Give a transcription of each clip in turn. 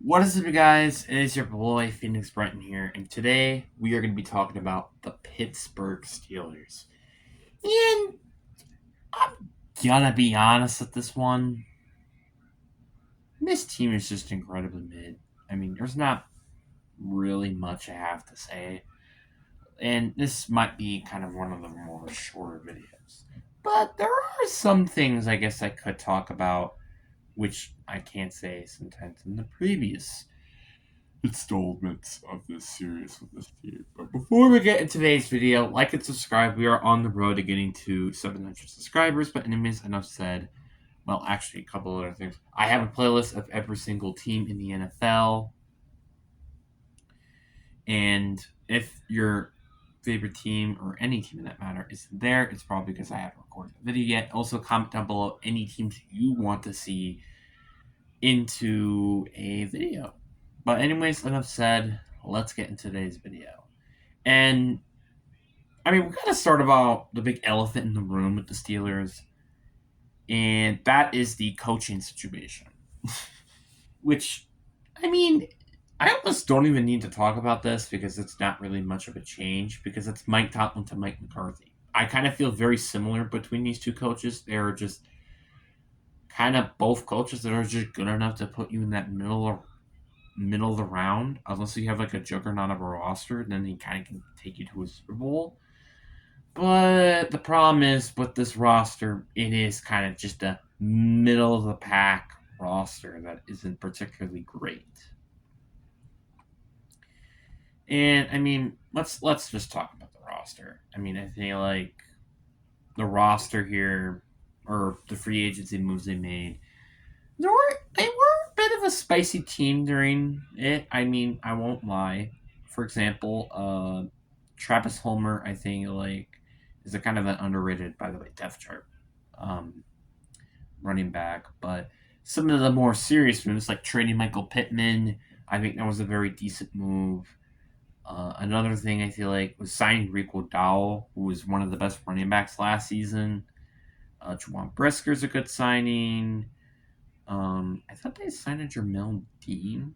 What is up, you guys? It is your boy Phoenix Brenton here, and today we are going to be talking about the Pittsburgh Steelers. And I'm gonna be honest with this one. This team is just incredibly mid. I mean, there's not really much I have to say, and this might be kind of one of the more shorter videos. But there are some things I guess I could talk about, which I can't say sometimes in the previous installments of this series with this team. But before we get into today's video, like and subscribe. We are on the road to getting to 700 subscribers. But anyways, enough said. Well, actually, a couple other things. I have a playlist of every single team in the NFL. And if your favorite team or any team in that matter isn't there, it's probably because I haven't recorded the video yet. Also, comment down below any teams you want to see into a video. But anyways, enough said. Let's get into today's video. And I mean, we gotta start about the big elephant in the room with the Steelers, and that is the coaching situation. Which, I mean, I almost don't even need to talk about this because it's not really much of a change because it's Mike Tomlin to Mike McCarthy. I kind of feel very similar between these two coaches. They're just kind of both coaches that are just good enough to put you in that middle of the round, unless you have like a juggernaut of a roster, then he kind of can take you to a Super Bowl. But the problem is with this roster, it is kind of just a middle of the pack roster that isn't particularly great. And I mean, let's just talk about the roster. I mean, I feel like the roster here, or the free agency moves they made, they were a bit of a spicy team during it. I mean, I won't lie. For example, Travis Homer, I think is a kind of an underrated, by the way, depth chart um, running back. But some of the more serious moves, like trading Michael Pittman, I think that was a very decent move. Another thing I feel like was signing Rico Dowell, who was one of the best running backs last season. Juwan Brisker's a good signing. I thought they signed a Jermel Dean,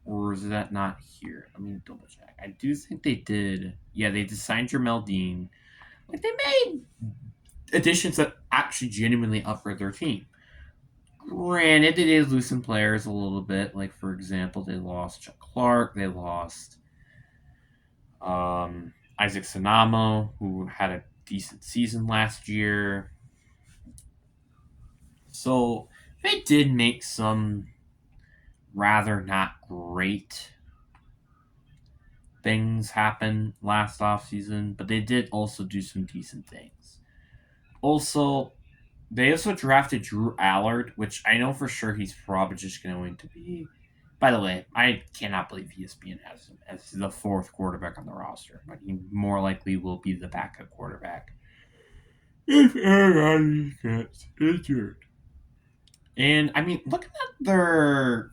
or is that not here? Let me double check. I do think they did. Yeah, they did sign Jermel Dean. Like they made additions that actually genuinely upgrade their team. Granted, they did lose some players a little bit. Like for example, they lost Chuck Clark. They lost Isaac Sanamo, who had a decent season last year. So they did make some rather not great things happen last offseason, but they did also do some decent things. Also, they also drafted Drew Allard, which I know for sure he's probably just going to be. By the way, I cannot believe ESPN has him as the fourth quarterback on the roster, but he more likely will be the backup quarterback if Aaron gets injured. And I mean, looking at their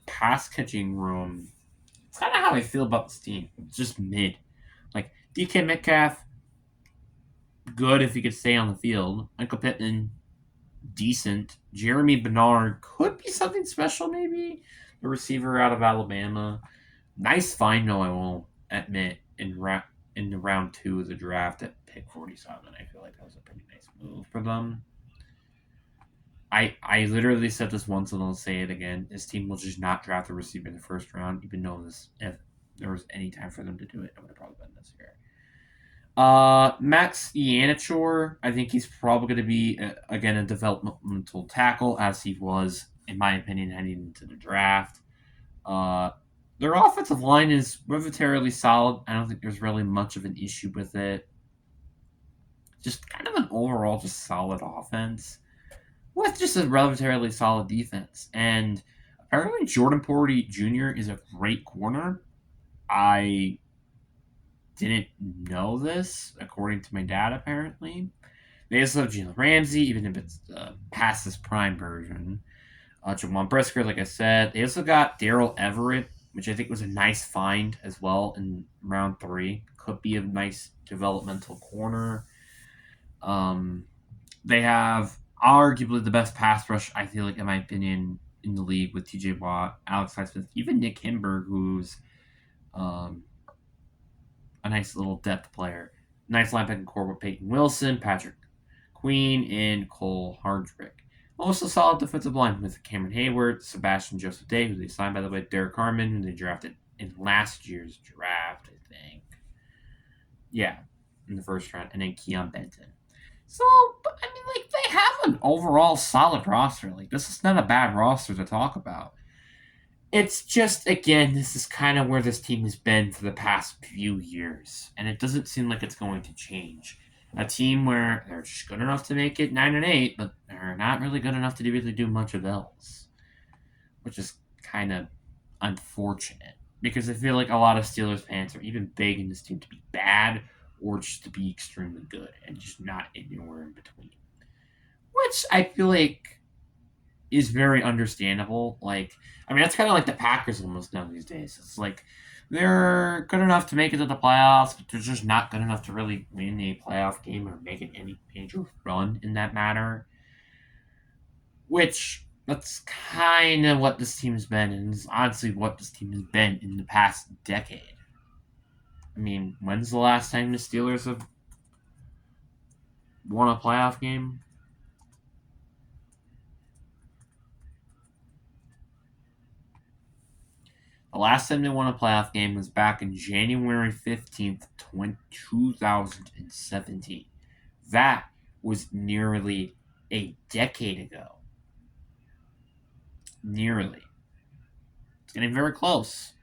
pass catching room, it's kind of how I feel about this team. It's just mid. Like DK Metcalf, good if he could stay on the field. Michael Pittman, decent. Jeremy Bernard could be something special, maybe. The receiver out of Alabama. Nice find, though, I won't admit, in the round 2 of the draft at pick 47. I feel like that was a pretty nice move for them. I literally said this once and I'll say it again. This team will just not draft a receiver in the first round, even though if there was any time for them to do it, it would have probably been this year. Max Ianichor, I think he's probably going to be, again, a developmental tackle, as he was, in my opinion, heading into the draft. Their offensive line is relatively solid. I don't think there's really much of an issue with it. Just kind of an overall just solid offense with just a relatively solid defense. And apparently Jordan Porty Jr. is a great corner. I didn't know this, according to my dad, apparently. They also have Jalen Ramsey, even if it's past his prime version. Jawan Brisker, like I said. They also got Daryl Everett, which I think was a nice find as well in round 3. Could be a nice developmental corner. They have arguably the best pass rush, I feel like, in my opinion, in the league with TJ Watt, Alex Highsmith, even Nick Himberg, who's um, a nice little depth player. Nice linebacking core with Peyton Wilson, Patrick Queen, and Cole Hardrick. Also solid defensive line with Cameron Hayward, Sebastian Joseph Day, who they signed, by the way, Derek Harmon, who they drafted in last year's draft, I think. Yeah, in the first round, and then Keon Benton. So, I mean, like, they have an overall solid roster. Like, this is not a bad roster to talk about. It's just, again, this is kind of where this team has been for the past few years, and it doesn't seem like it's going to change. A team where they're just good enough to make it 9-8, but they're not really good enough to really do much of else, which is kind of unfortunate because I feel like a lot of Steelers fans are even begging this team to be bad or just to be extremely good and just not anywhere in between, which I feel like is very understandable. Like, I mean, that's kind of like the Packers almost now these days. It's like they're good enough to make it to the playoffs, but they're just not good enough to really win a playoff game or make it any major run in that matter. Which that's kind of what this team has been, and is honestly what this team has been in the past decade. I mean, when's the last time the Steelers have won a playoff game? The last time they won a playoff game was back in January 15th, 2017. That was nearly a decade ago. Nearly. It's getting very close.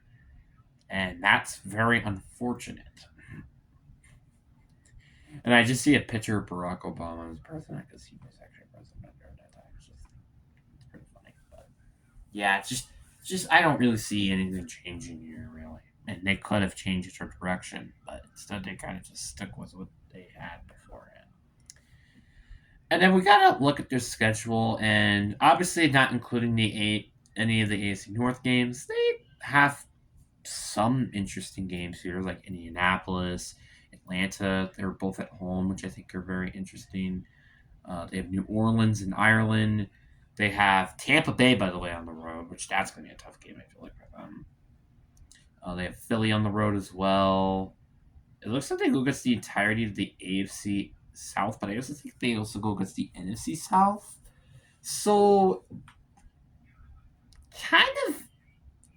And that's very unfortunate. And I just see a picture of Barack Obama as president because he was actually president during that time. It's pretty funny. But yeah, it's just I don't really see anything changing here, really. And they could have changed their direction, but instead they kind of just stuck with what they had beforehand. And then we gotta look at their schedule, and obviously not including any of the AFC North games, they have some interesting games here, like Indianapolis, Atlanta. They're both at home, which I think are very interesting. They have New Orleans and Ireland. They have Tampa Bay, by the way, on the road, which that's going to be a tough game, I feel like, for them. They have Philly on the road as well. It looks like they go against the entirety of the AFC South, but I also think they also go against the NFC South. So, kind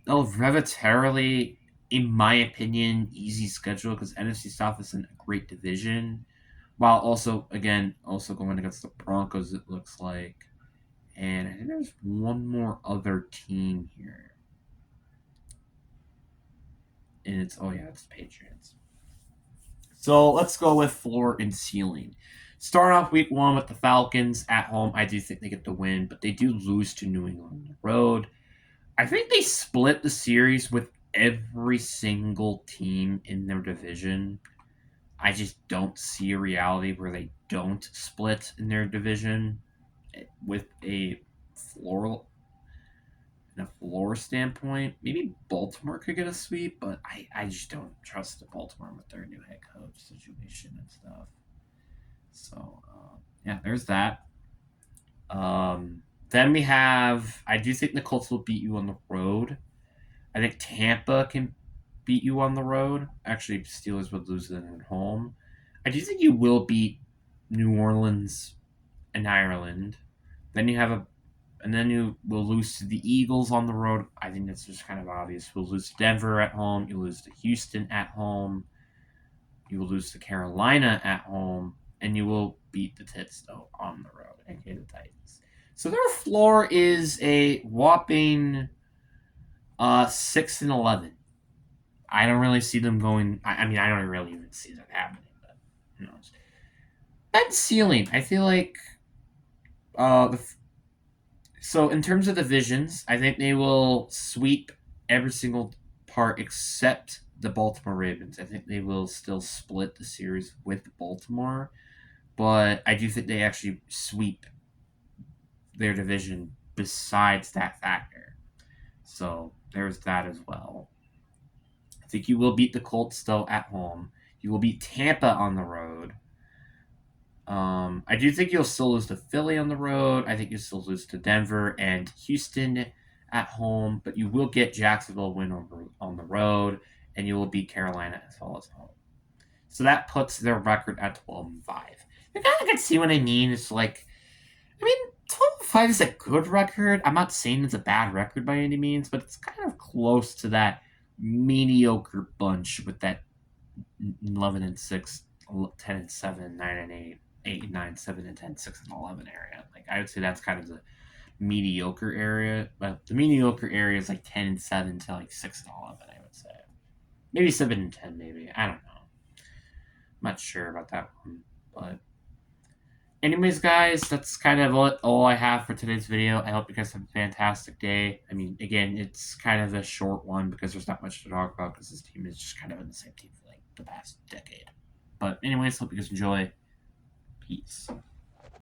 of relatively, in my opinion, easy schedule because NFC South isn't a great division. While also, again, also going against the Broncos, it looks like. And I think there's one more other team here. And it's, oh yeah, it's Patriots. So let's go with floor and ceiling. Start off week one with the Falcons at home. I do think they get the win, but they do lose to New England on the road. I think they split the series with every single team in their division. I just don't see a reality where they don't split in their division with a floor standpoint. Maybe Baltimore could get a sweep, but I just don't trust the Baltimore with their new head coach situation and stuff. So yeah, there's that. Then we have, I do think the Colts will beat you on the road. I think Tampa can beat you on the road. Actually, Steelers would lose them at home. I do think you will beat New Orleans and Ireland. Then you have and then you will lose to the Eagles on the road. I think that's just kind of obvious. You'll lose to Denver at home. You lose to Houston at home. You will lose to Carolina at home, and you will beat the Tits though on the road, aka the Titans. So their floor is a whopping 6-11. I don't really see them going. I mean, I don't really even see that happening. But who knows? And ceiling, I feel like so in terms of divisions, I think they will sweep every single part except the Baltimore Ravens. I think they will still split the series with Baltimore, but I do think they actually sweep their division besides that factor. So there's that as well. I think you will beat the Colts though at home. You will beat Tampa on the road. I do think you'll still lose to Philly on the road. I think you'll still lose to Denver and Houston at home, but you will get Jacksonville win on the road, and you will beat Carolina as well as home. So that puts their record at 12-5. You kind of can see what I mean. It's like, I mean, 12-5 is a good record. I'm not saying it's a bad record by any means, but it's kind of close to that mediocre bunch with that 11-6, 10-7, 9-8, 8-9, 7-10, 6-11 area. Like I would say that's kind of the mediocre area, but the mediocre area is like 10-7 to like 6-11. I would say maybe 7-10, maybe I don't know. I'm not sure about that one, but anyways, guys, that's kind of all I have for today's video. I hope you guys have a fantastic day. I mean, again, it's kind of a short one because there's not much to talk about because this team is just kind of in the same team for like the past decade. But anyways, hope you guys enjoy. Peace.